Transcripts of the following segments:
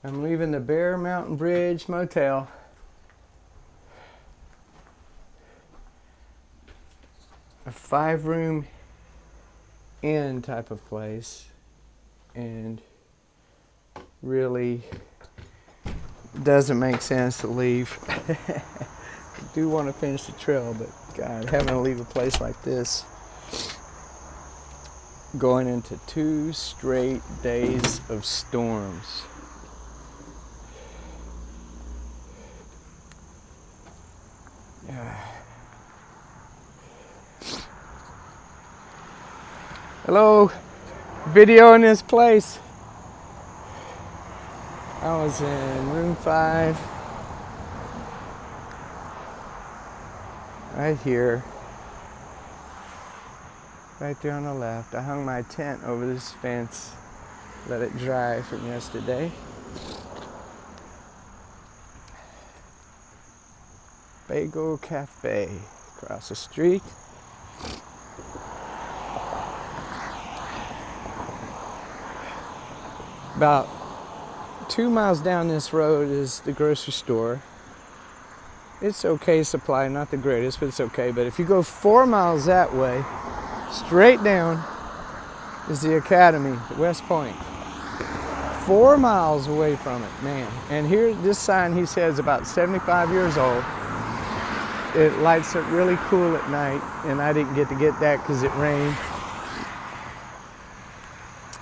I'm leaving the Bear Mountain Bridge Motel. A 5-room inn type of place, and really doesn't make sense to leave. I do want to finish the trail, but God, having to leave a place like this, going into 2 straight days of storms. Hello, video in this place. I was in room 5, right here, right there on the left. I hung my tent over this fence, let it dry from yesterday. Bagel Cafe across the street. About 2 miles down this road is the grocery store. It's okay supply, not the greatest, but it's okay. But if you go 4 miles that way, straight down is the academy, West Point. 4 miles away from it, man. And here, this sign he says is about 75 years old. It lights up really cool at night, and I didn't get to get that because it rained.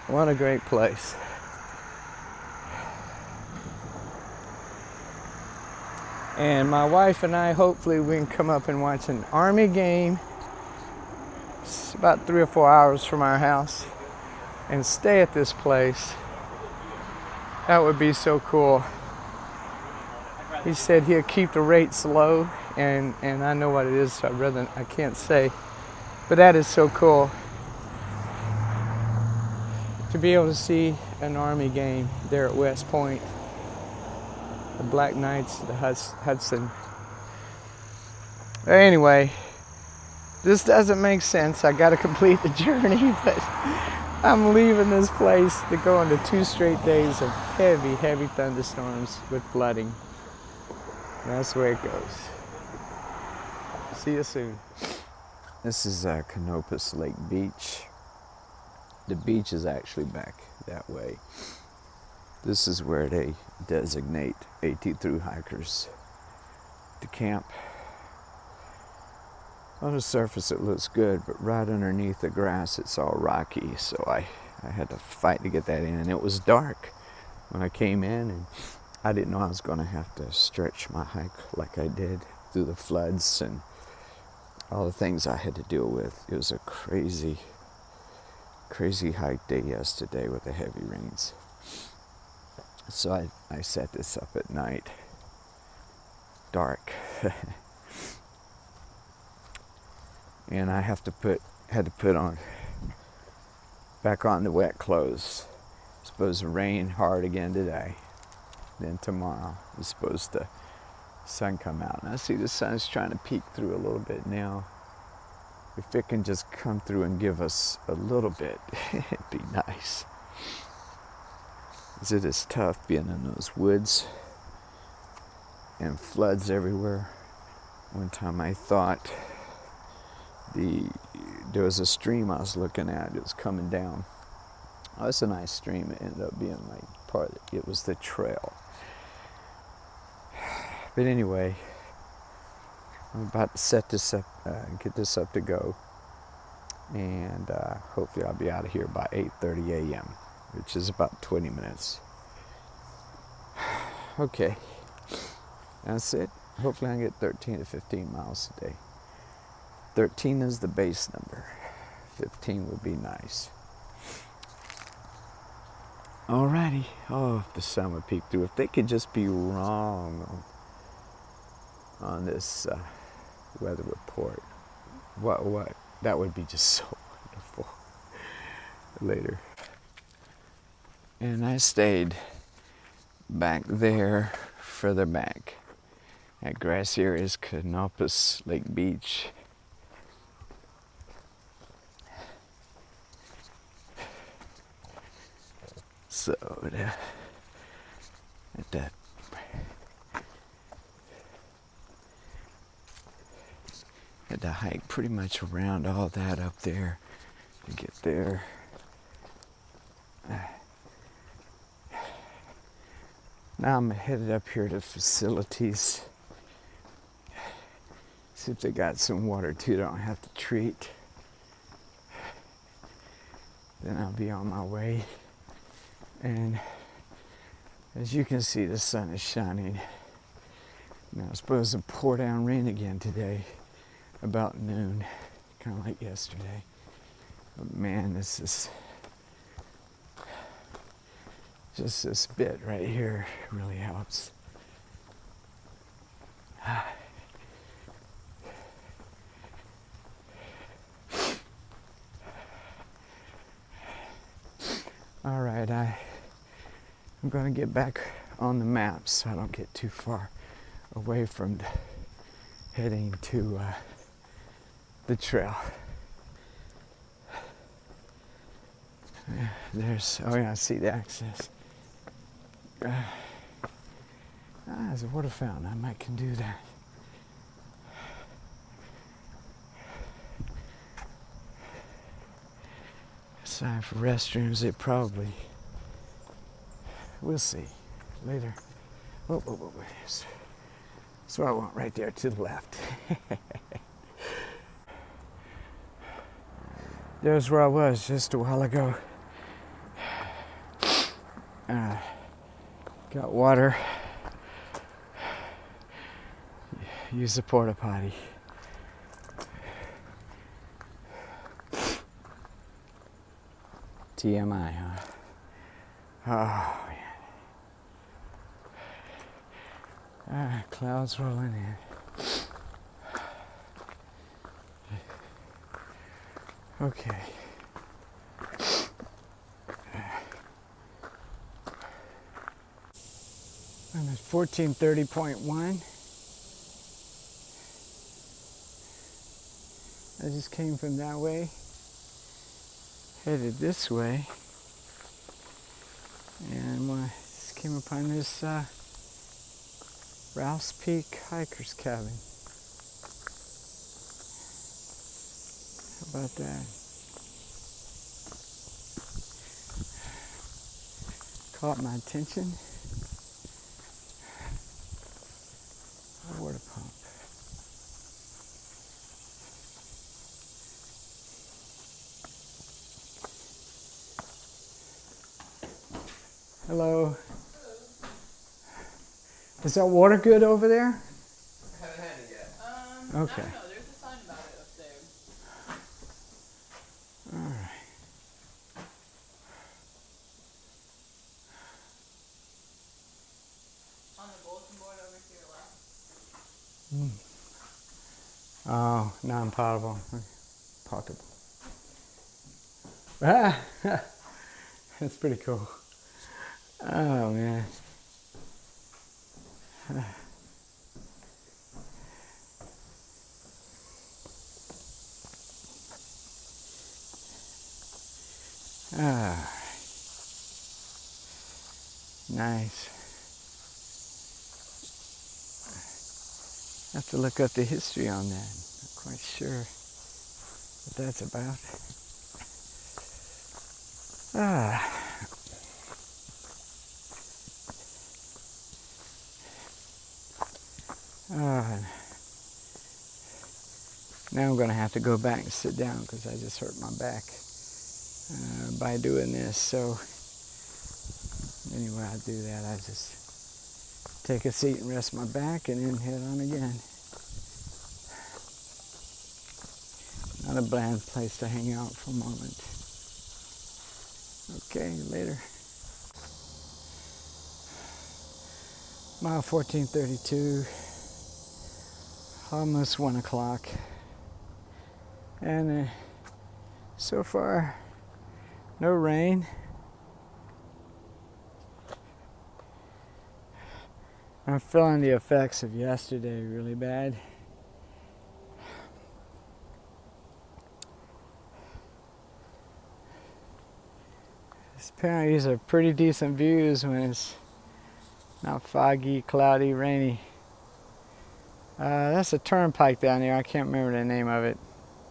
What a great place. And my wife and I, hopefully we can come up and watch an Army game. It's about 3 or 4 hours from our house, and stay at this place. That would be so cool. He said he'll keep the rates low, and I know what it is, so I can't say. But that is so cool. To be able to see an Army game there at West Point. The Black Knights, the Hudson. Anyway, this doesn't make sense. I got to complete the journey, but I'm leaving this place to go into 2 straight days of heavy, heavy thunderstorms with flooding. And that's the way it goes. See you soon. This is Canopus Lake Beach. The beach is actually back that way. This is where they designate 18 through hikers to camp. On the surface it looks good, but right underneath the grass it's all rocky, so I had to fight to get that in, and it was dark when I came in, and I didn't know I was going to have to stretch my hike like I did through the floods and all the things I had to deal with. It was a crazy hike day yesterday with the heavy rains. So I set this up at night, dark, and I had to put on back on the wet clothes. It's supposed to rain hard again today. Then tomorrow it's supposed to sun come out, and I see the sun's trying to peek through a little bit now. If it can just come through and give us a little bit, it'd be nice. It is tough being in those woods and floods everywhere. One time I thought there was a stream I was looking at. It was coming down. Oh, it's a nice stream. It ended up being like part of it. It was the trail. But anyway, I'm about to set this up, get this up to go, and hopefully I'll be out of here by 8:30 a.m., which is about 20 minutes. Okay, that's it. Hopefully I can get 13 to 15 miles a day. 13 is the base number. 15 would be nice. Alrighty. Oh, if the sun would peek through. If they could just be wrong on this weather report, what? That would be just so wonderful. Later. And I stayed back there, further back, at Grassy Areas, Canopus Lake Beach. So At that. Had to hike pretty much around all that up there to get there. Now I'm headed up here to facilities. See if they got some water too that I don't have to treat. Then I'll be on my way. And as you can see, the sun is shining. Now it's supposed to pour down rain again today, about noon, kind of like yesterday. But man, this is just this bit right here really helps. All right, I'm going to get back on the map so I don't get too far away from heading to the trail. Oh yeah, I see the access. There's a water fountain. I might can do that. Sign for restrooms. It probably. We'll see later. Oh, so I want right there to the left. There's where I was just a while ago. Got water. Use the porta potty. TMI, huh? Oh, yeah. Clouds rolling in. Okay. I'm at 1430.1. I just came from that way, headed this way, and just came upon this Ralph's Peak hiker's cabin. How about that? Caught my attention. A water pump. Hello. Is that water good over there? I haven't had it yet. Okay. I don't know. There's a sign about it up there. All right. On the bulletin board over to your left. Oh, non-potable. Potable. Ah, that's pretty cool. Oh, man. Ah, nice. I have to look up the history on that. Not quite sure what that's about. Now I'm going to have to go back and sit down because I just hurt my back by doing this. So anyway, I do that. I just take a seat and rest my back and then head on again. Not a bad place to hang out for a moment. Okay, later. Mile 1432, almost 1 o'clock. And so far, no rain. I'm feeling the effects of yesterday really bad. Apparently these are pretty decent views when it's Not foggy, cloudy, rainy. That's a turnpike down there. I can't remember the name of it.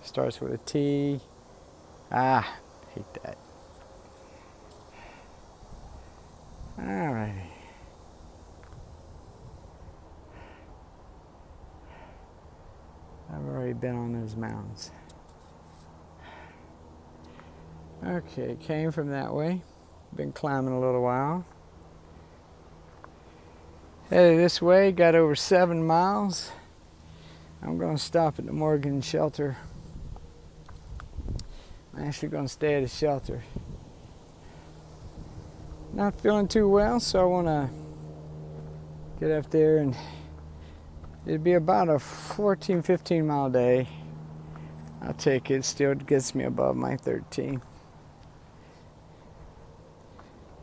Starts with a T. Hate that. Alrighty. I've already been on those mountains. Okay, came from that way. Been climbing a little while. Headed this way, got over 7 miles. I'm going to stop at the Morgan shelter. I'm actually going to stay at a shelter. Not feeling too well, so I want to get up there, and it'd be about a 14-15 mile day. I'll take it. Still gets me above my 13.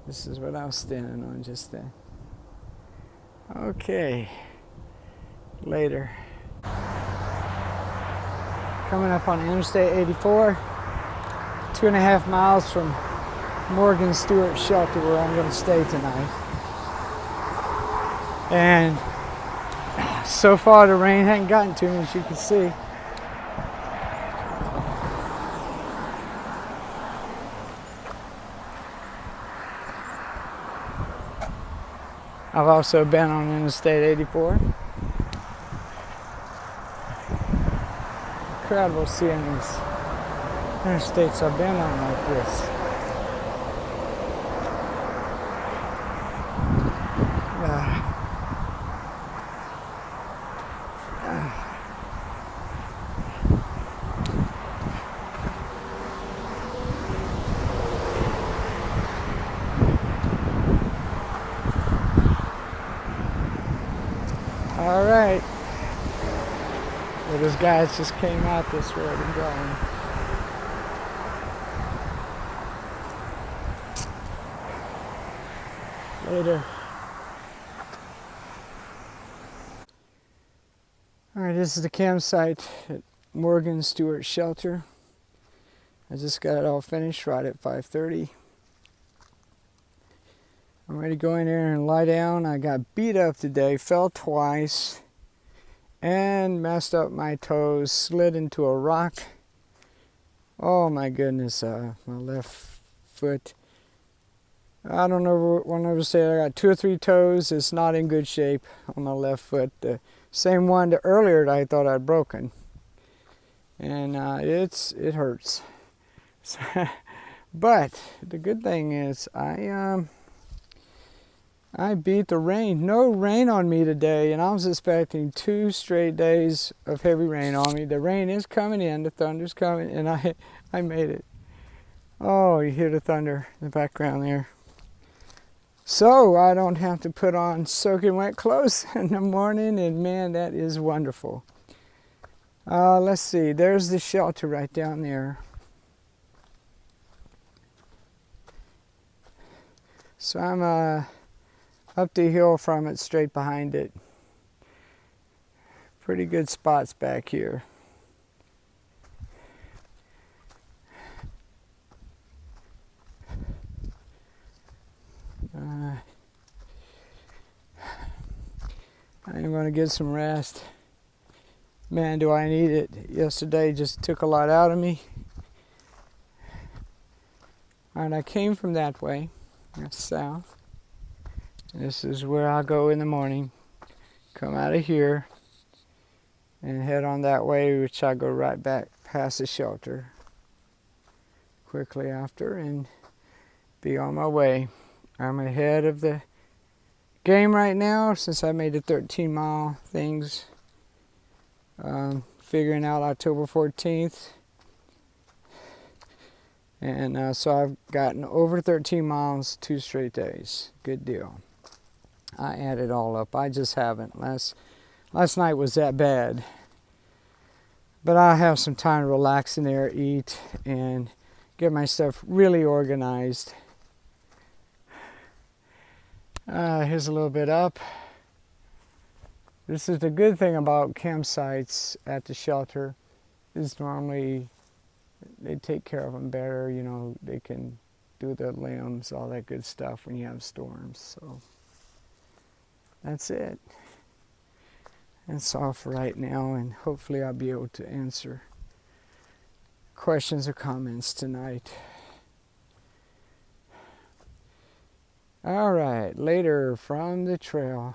This is what I was standing on just then. Okay. Later. Coming up on Interstate 84. 2.5 miles from Morgan Stewart Shelter, where I'm going to stay tonight. And so far the rain hasn't gotten to me, as you can see. I've also been on Interstate 84. Incredible seeing these interstates I've been on like this. All right. Well, those guys just came out this road and going. Later. All right, this is the campsite at Morgan Stewart Shelter. I just got it all finished right at 5:30. I'm ready to go in there and lie down. I got beat up today, fell twice, and messed up my toes, slid into a rock. Oh my goodness, my left foot. I don't know, one ever say I got 2 or 3 toes. It's not in good shape on my left foot. The same one earlier that I thought I'd broken. And it hurts. But the good thing is I beat the rain. No rain on me today, and I was expecting 2 straight days of heavy rain on me. The rain is coming in, the thunder's coming, and I made it. Oh, you hear the thunder in the background there. So I don't have to put on soaking wet clothes in the morning, and man, that is wonderful. Let's see, there's the shelter right down there. So I'm up the hill from it, straight behind it. Pretty good spots back here. I'm going to get some rest. Man, do I need it. Yesterday just took a lot out of me. Alright, I came from that way. That's south. This is where I'll go in the morning. Come out of here and head on that way, which I'll go right back past the shelter quickly after and be on my way. I'm ahead of the game right now since I made the 13-mile things. Figuring out October 14th. And so I've gotten over 13 miles 2 straight days. Good deal. I add it all up. I just haven't. Last night was that bad. But I have some time to relax in there, eat, and get my stuff really organized. Here's a little bit up. This is the good thing about campsites at the shelter, is normally they take care of them better. You know, they can do the limbs, all that good stuff when you have storms. So that's it. That's all for right now, and hopefully I'll be able to answer questions or comments tonight. All right, later from the trail.